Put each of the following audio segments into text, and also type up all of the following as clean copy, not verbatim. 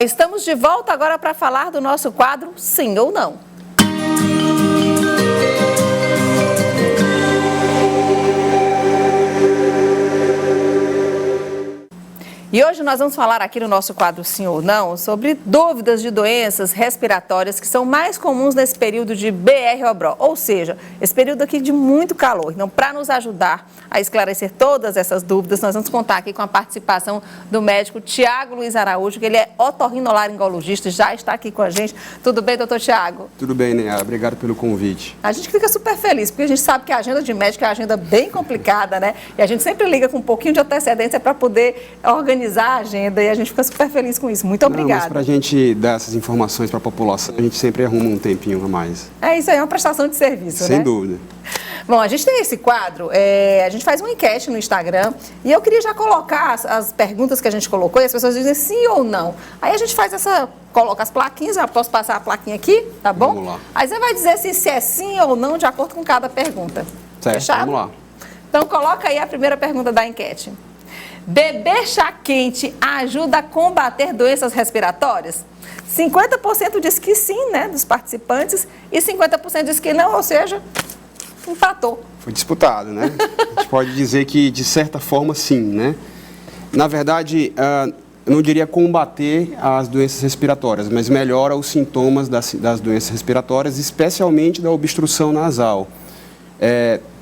Estamos de volta agora para falar do nosso quadro Sim ou Não. E hoje nós vamos falar aqui no nosso quadro Sim ou Não sobre dúvidas de doenças respiratórias que são mais comuns nesse período de BR-Obró, ou seja, esse período aqui de muito calor. Então, para nos ajudar a esclarecer todas essas dúvidas, nós vamos contar aqui com a participação do médico Tiago Luiz Araújo, que ele é otorrinolaringologista, já está aqui com a gente. Tudo bem, doutor Tiago? Tudo bem, Nea. Obrigado pelo convite. A gente fica super feliz, porque a gente sabe que a agenda de médico é uma agenda bem complicada, né? E a gente sempre liga com um pouquinho de antecedência para poder organizar a agenda e a gente fica super feliz com isso. Muito obrigada. Mas para a gente dar essas informações para a população, a gente sempre arruma um tempinho a mais. É isso aí, é uma prestação de serviço, né? Sem dúvida. Bom, a gente tem esse quadro, a gente faz uma enquete no Instagram e eu queria já colocar as perguntas que a gente colocou e as pessoas dizem sim ou não. Aí a gente faz coloca as plaquinhas, já posso passar a plaquinha aqui, tá bom? Vamos lá. Aí você vai dizer se é sim ou não de acordo com cada pergunta. Certo, Fechado? vamos lá. Então coloca aí a primeira pergunta da enquete. Beber chá quente ajuda a combater doenças respiratórias? 50% diz que sim, né, dos participantes, e 50% diz que não, ou seja, empatou. Foi disputado, né? A gente pode dizer que, de certa forma, sim, né? Na verdade, eu não diria combater as doenças respiratórias, mas melhora os sintomas das doenças respiratórias, especialmente da obstrução nasal.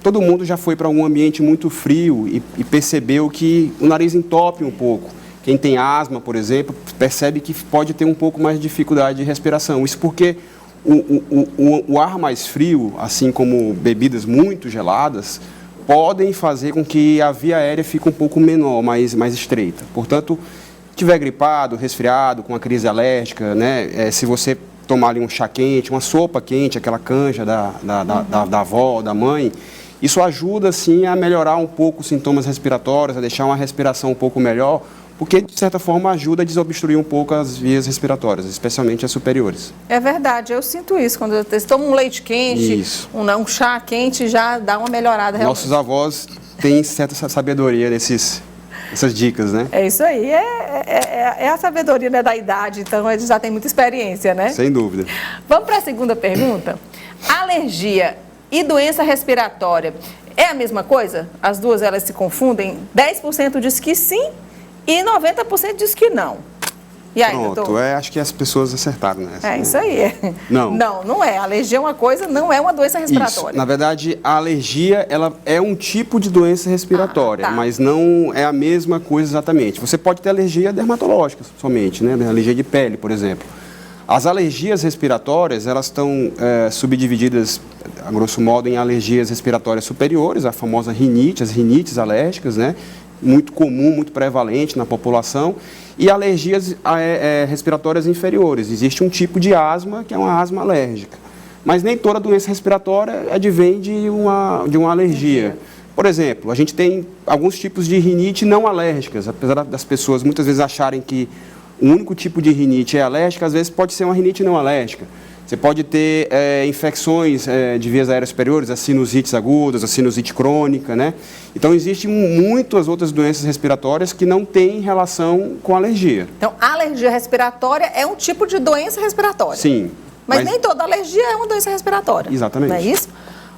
Todo mundo já foi para um ambiente muito frio e percebeu que o nariz entope um pouco. Quem tem asma, por exemplo, percebe que pode ter um pouco mais de dificuldade de respiração. Isso porque o ar mais frio, assim como bebidas muito geladas, podem fazer com que a via aérea fique um pouco menor, mais estreita. Portanto, se estiver gripado, resfriado, com uma crise alérgica, né, se você tomar ali um chá quente, uma sopa quente, aquela canja da avó, da mãe, isso ajuda, sim, a melhorar um pouco os sintomas respiratórios, a deixar uma respiração um pouco melhor, porque, de certa forma, ajuda a desobstruir um pouco as vias respiratórias, especialmente as superiores. É verdade, eu sinto isso. Quando eu tomo um leite quente, um chá quente, já dá uma melhorada. Realmente. Nossos avós têm certa sabedoria essas dicas, né? É isso aí, é a sabedoria, né, da idade, então eles já têm muita experiência, né? Sem dúvida. Vamos para a segunda pergunta. Alergia e doença respiratória é a mesma coisa? As duas elas se confundem? 10% diz que sim e 90% diz que não. E aí, pronto, doutor? Acho que as pessoas acertaram nessa. É isso aí. Não. Não é. Alergia é uma coisa, não é uma doença respiratória. Isso. Na verdade, a alergia ela é um tipo de doença respiratória, tá. Mas não é a mesma coisa exatamente. Você pode ter alergia dermatológica somente, né? Alergia de pele, por exemplo. As alergias respiratórias, elas estão subdivididas, a grosso modo, em alergias respiratórias superiores, a famosa rinite, as rinites alérgicas, né? Muito comum, muito prevalente na população, e alergias respiratórias inferiores. Existe um tipo de asma, que é uma asma alérgica. Mas nem toda doença respiratória advém de uma alergia. Por exemplo, a gente tem alguns tipos de rinite não alérgicas, apesar das pessoas muitas vezes acharem que o único tipo de rinite é alérgica, às vezes pode ser uma rinite não alérgica. Você pode ter infecções de vias aéreas superiores, as sinusites agudas, a sinusite crônica, né? Então, existem muitas outras doenças respiratórias que não têm relação com alergia. Então, a alergia respiratória é um tipo de doença respiratória? Sim. Mas nem toda alergia é uma doença respiratória? Exatamente. Não é isso?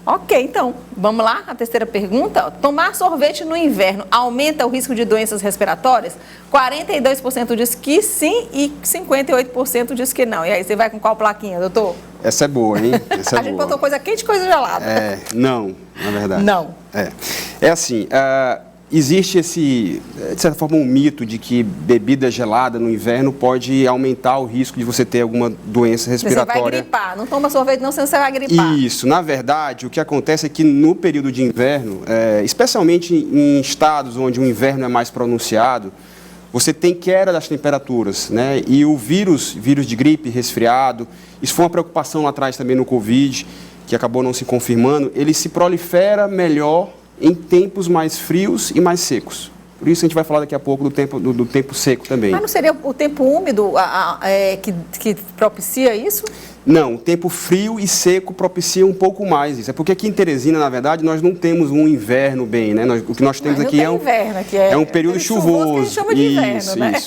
Ok, então, vamos lá, a terceira pergunta. Tomar sorvete no inverno aumenta o risco de doenças respiratórias? 42% diz que sim e 58% diz que não. E aí, você vai com qual plaquinha, doutor? Essa é boa, hein? Essa é a gente botou coisa quente e coisa gelada. Não, na verdade. Não. É assim, existe de certa forma, um mito de que bebida gelada no inverno pode aumentar o risco de você ter alguma doença respiratória. Você vai gripar, não toma sorvete não, senão você vai gripar. Isso, na verdade, o que acontece é que no período de inverno, especialmente em estados onde o inverno é mais pronunciado, você tem queda das temperaturas, né? E o vírus de gripe, resfriado, isso foi uma preocupação lá atrás também no Covid, que acabou não se confirmando, ele se prolifera melhor em tempos mais frios e mais secos. Por isso a gente vai falar daqui a pouco do tempo seco também. Mas não seria o tempo úmido que propicia isso? Não, o tempo frio e seco propicia um pouco mais isso. É porque aqui em Teresina, na verdade, nós não temos um inverno bem, né? O que nós temos aqui é um período chuvoso. Que a gente chama de inverno, né?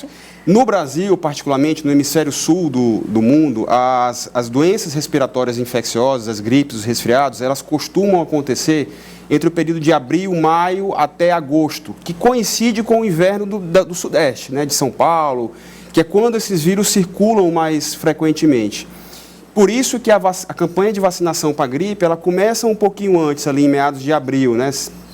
No Brasil, particularmente no hemisfério sul do mundo, as doenças respiratórias infecciosas, as gripes, os resfriados, elas costumam acontecer entre o período de abril, maio até agosto, que coincide com o inverno do Sudeste, né, de São Paulo, que é quando esses vírus circulam mais frequentemente. Por isso que a campanha de vacinação para a gripe, ela começa um pouquinho antes, ali em meados de abril, né,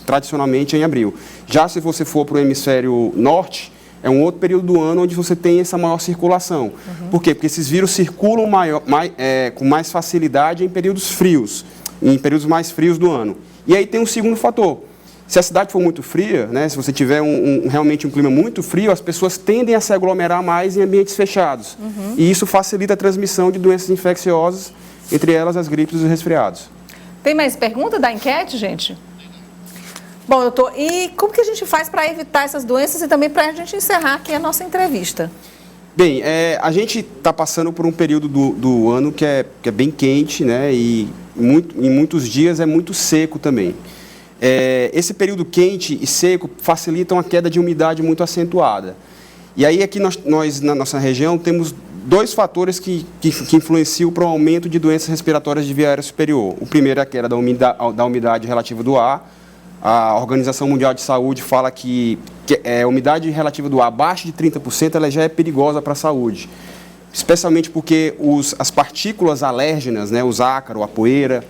tradicionalmente em abril. Já se você for para o hemisfério norte, é um outro período do ano onde você tem essa maior circulação. Por quê? Porque esses vírus circulam com mais facilidade em períodos frios, em períodos mais frios do ano. E aí tem um segundo fator. Se a cidade for muito fria, né, se você tiver realmente um clima muito frio, as pessoas tendem a se aglomerar mais em ambientes fechados. E isso facilita a transmissão de doenças infecciosas, entre elas as gripes e os resfriados. Tem mais pergunta da enquete, gente? Bom, doutor, e como que a gente faz para evitar essas doenças e também para a gente encerrar aqui a nossa entrevista? Bem, a gente está passando por um período do ano que é bem quente, né, e em muitos dias é muito seco também. Esse período quente e seco facilitam a queda de umidade muito acentuada. E aí aqui nós na nossa região temos dois fatores que influenciam para o aumento de doenças respiratórias de via aérea superior. O primeiro é a queda da umidade relativa do ar. A Organização Mundial de Saúde fala que a umidade relativa do ar abaixo de 30% ela já é perigosa para a saúde, especialmente porque as partículas alérgenas, né, os ácaros, a poeira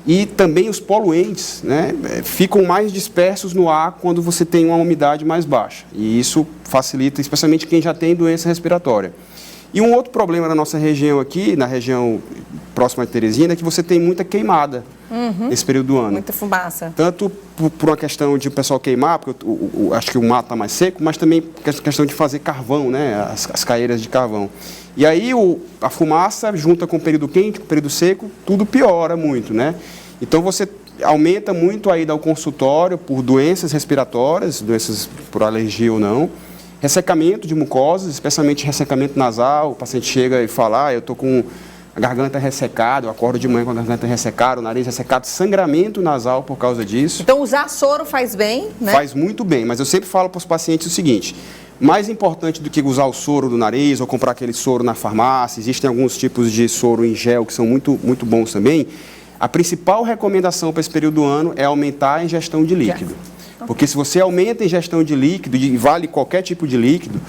e também os poluentes, né, ficam mais dispersos no ar quando você tem uma umidade mais baixa. E isso facilita, especialmente quem já tem doença respiratória. E um outro problema na nossa região aqui, na região próxima de Teresina, é que você tem muita queimada nesse período do ano. Muita fumaça. Tanto por uma questão de o pessoal queimar, porque acho que o mato está mais seco, mas também questão de fazer carvão, né, as caeiras de carvão. E aí a fumaça, junta com o período quente, com o período seco, tudo piora muito, né? Então você aumenta muito a ida ao consultório por doenças respiratórias, doenças por alergia ou não, ressecamento de mucosas, especialmente ressecamento nasal. O paciente chega e fala, eu estou com a garganta ressecada, eu acordo de manhã com a garganta ressecada, o nariz ressecado, sangramento nasal por causa disso. Então usar soro faz bem, né? Faz muito bem, mas eu sempre falo para os pacientes o seguinte, mais importante do que usar o soro do nariz ou comprar aquele soro na farmácia, existem alguns tipos de soro em gel que são muito, muito bons também, a principal recomendação para esse período do ano é aumentar a ingestão de líquido. Porque se você aumenta a ingestão de líquido, e vale qualquer tipo de líquido,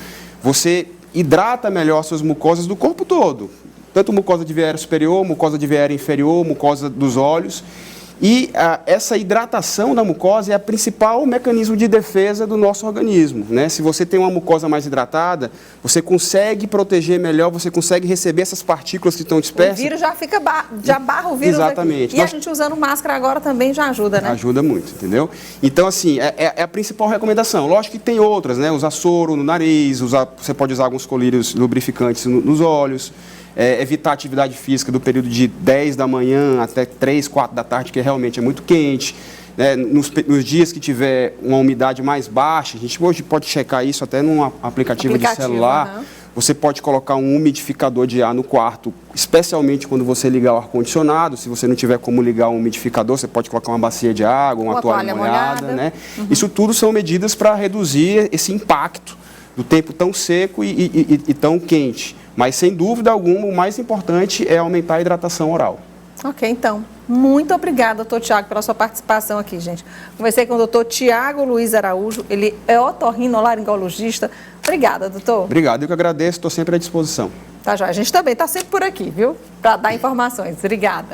você hidrata melhor as suas mucosas do corpo todo. Tanto mucosa de via aérea superior, mucosa de via aérea inferior, mucosa dos olhos. E essa hidratação da mucosa é o principal mecanismo de defesa do nosso organismo, né? Se você tem uma mucosa mais hidratada, você consegue proteger melhor, você consegue receber essas partículas que estão dispersas. O vírus já barra o vírus. Exatamente. Aqui. E a gente usando máscara agora também já ajuda, né? Ajuda muito, entendeu? Então, assim, é a principal recomendação. Lógico que tem outras, né? Usar soro no nariz, você pode usar alguns colírios lubrificantes nos olhos. Evitar a atividade física do período de 10 da manhã até 3, 4 da tarde, que realmente é muito quente. Nos dias que tiver uma umidade mais baixa, a gente hoje pode checar isso até num aplicativo de celular. Você pode colocar um umidificador de ar no quarto, especialmente quando você ligar o ar-condicionado. Se você não tiver como ligar um umidificador, você pode colocar uma bacia de água, uma toalha molhada. Né? Isso tudo são medidas para reduzir esse impacto do tempo tão seco e tão quente. Mas, sem dúvida alguma, o mais importante é aumentar a hidratação oral. Ok, então. Muito obrigada, doutor Tiago, pela sua participação aqui, gente. Conversei com o doutor Tiago Luiz Araújo, ele é otorrinolaringologista. Obrigada, doutor. Obrigado, eu que agradeço, estou sempre à disposição. Tá, joia. A gente também está sempre por aqui, viu? Para dar informações. Obrigada.